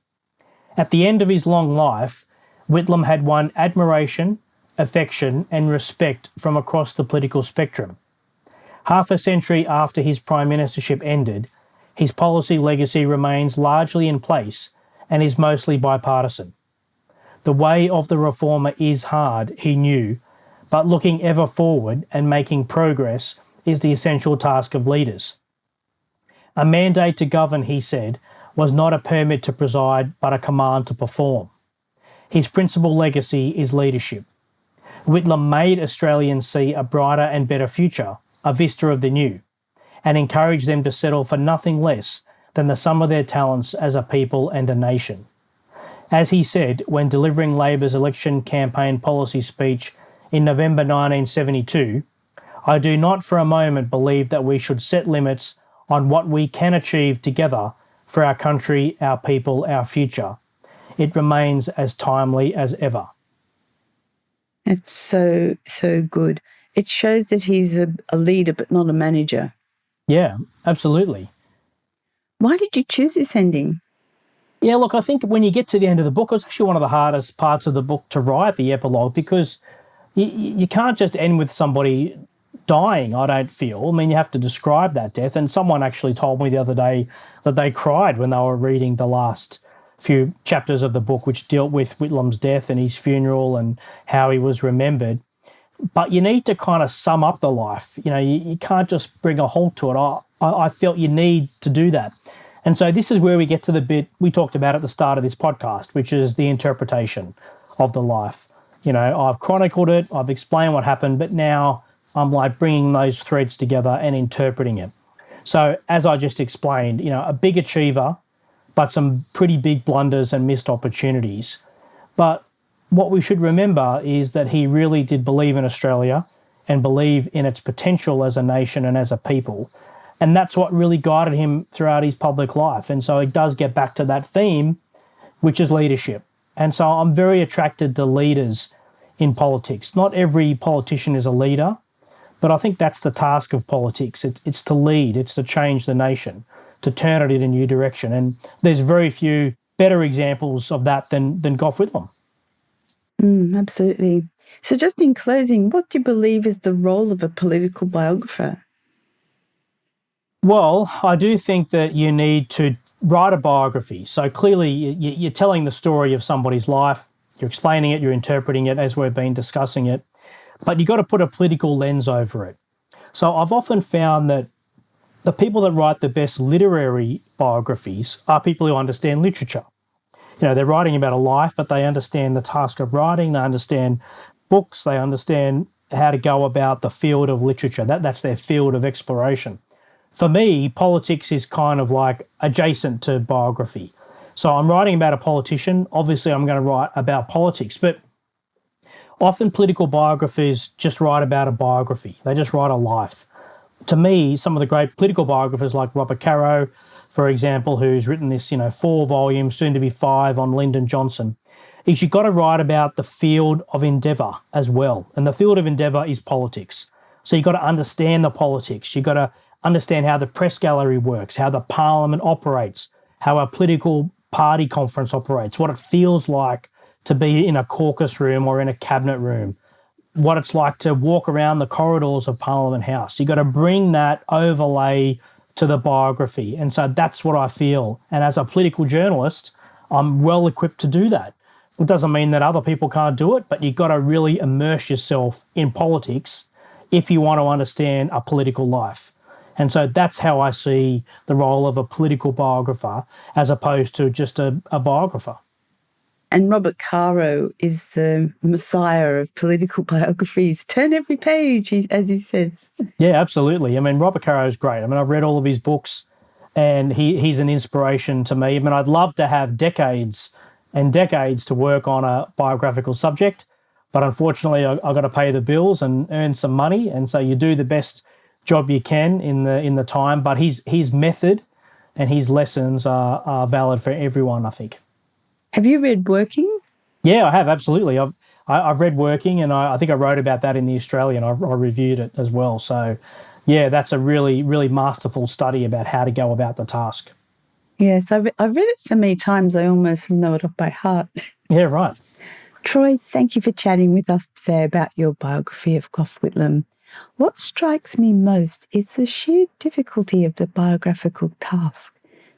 At the end of his long life, Whitlam had won admiration, affection and respect from across the political spectrum. Half a century after his prime ministership ended, his policy legacy remains largely in place and is mostly bipartisan. The way of the reformer is hard, he knew, but looking ever forward and making progress is the essential task of leaders. A mandate to govern, he said, was not a permit to preside, but a command to perform. His principal legacy is leadership. Whitlam made Australians see a brighter and better future, a vista of the new, and encouraged them to settle for nothing less than the sum of their talents as a people and a nation. As he said when delivering Labor's election campaign policy speech in November 1972, I do not for a moment believe that we should set limits on what we can achieve together for our country, our people, our future. It remains as timely as ever. That's so good. It shows that he's a leader but not a manager. Yeah, absolutely. Why did you choose this ending? Yeah, look, I think when you get to the end of the book, it was actually one of the hardest parts of the book to write, the epilogue, because you can't just end with somebody dying, I don't feel. I mean, you have to describe that death. And someone actually told me the other day that they cried when they were reading the last few chapters of the book, which dealt with Whitlam's death and his funeral and how he was remembered. But you need to kind of sum up the life. You know, you can't just bring a halt to it. I felt you need to do that. And so this is where we get to the bit we talked about at the start of this podcast, which is the interpretation of the life. You know, I've chronicled it, I've explained what happened, but now I'm like bringing those threads together and interpreting it. So as I just explained, you know, a big achiever, but some pretty big blunders and missed opportunities. But what we should remember is that he really did believe in Australia and believe in its potential as a nation and as a people. And that's what really guided him throughout his public life. And so it does get back to that theme, which is leadership. And so I'm very attracted to leaders in politics. Not every politician is a leader, but I think that's the task of politics. It's to lead, it's to change the nation, to turn it in a new direction. And there's very few better examples of that than Gough Whitlam. Absolutely. So just in closing, what do you believe is the role of a political biographer? Well, I do think that you need to write a biography. So clearly you're telling the story of somebody's life, you're explaining it, you're interpreting it as we've been discussing it, but you've got to put a political lens over it. So I've often found that the people that write the best literary biographies are people who understand literature. You know, they're writing about a life, but they understand the task of writing, they understand books, they understand how to go about the field of literature. That's their field of exploration. For me, politics is kind of like adjacent to biography. So I'm writing about a politician. Obviously, I'm going to write about politics, but often political biographers just write about a biography. They just write a life. To me, some of the great political biographers like Robert Caro, for example, who's written this, 4 volumes, soon to be 5 on Lyndon Johnson, is you've got to write about the field of endeavour as well. And the field of endeavour is politics. So you've got to understand the politics. You've got to understand how the press gallery works, how the parliament operates, how a political party conference operates, what it feels like to be in a caucus room or in a cabinet room, what it's like to walk around the corridors of Parliament House. You've got to bring that overlay to the biography. And so that's what I feel. And as a political journalist, I'm well equipped to do that. It doesn't mean that other people can't do it, but you've got to really immerse yourself in politics if you want to understand a political life. And so that's how I see the role of a political biographer as opposed to just a biographer. And Robert Caro is the messiah of political biographies. Turn every page, as he says. Yeah, absolutely. I mean, Robert Caro is great. I mean, I've read all of his books and he's an inspiration to me. I mean, I'd love to have decades and decades to work on a biographical subject, but unfortunately I've got to pay the bills and earn some money. And so you do the best job you can in the time, but his method and his lessons are valid for everyone, I think. Have you read Working? Yeah, I have, absolutely. I've read Working, and I think I wrote about that in The Australian. I reviewed it as well. So, yeah, that's a really, really masterful study about how to go about the task. Yes, I've read it so many times I almost know it off by heart. Yeah, right. Troy, thank you for chatting with us today about your biography of Gough Whitlam. What strikes me most is the sheer difficulty of the biographical task.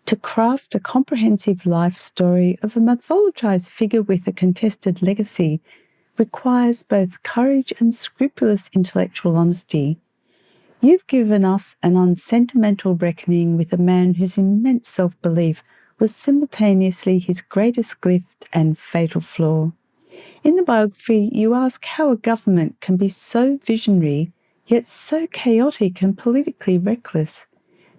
To craft a comprehensive life story of a mythologized figure with a contested legacy requires both courage and scrupulous intellectual honesty. You've given us an unsentimental reckoning with a man whose immense self-belief was simultaneously his greatest gift and fatal flaw. In the biography, you ask how a government can be so visionary, yet so chaotic and politically reckless.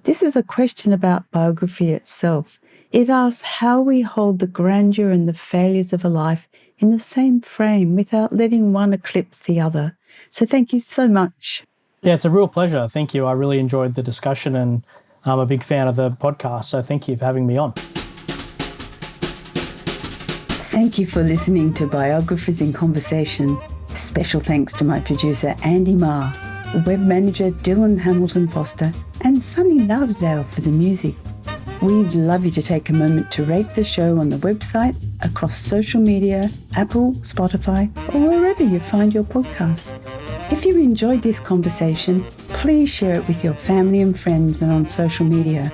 This is a question about biography itself. It asks how we hold the grandeur and the failures of a life in the same frame without letting one eclipse the other. So thank you so much. Yeah, it's a real pleasure. Thank you. I really enjoyed the discussion and I'm a big fan of the podcast. So thank you for having me on. Thank you for listening to Biographers in Conversation. Special thanks to my producer, Andy Marr, web manager Dylan Hamilton Foster, and Sunny Lauderdale for the music. We'd love you to take a moment to rate the show on the website, across social media, Apple, Spotify, or wherever you find your podcasts. If you enjoyed this conversation, please share it with your family and friends and on social media.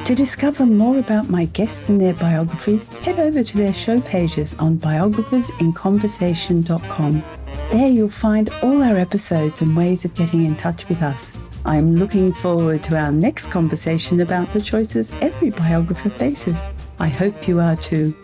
To discover more about my guests and their biographies, head over to their show pages on biographersinconversation.com. There you'll find all our episodes and ways of getting in touch with us. I'm looking forward to our next conversation about the choices every biographer faces. I hope you are too.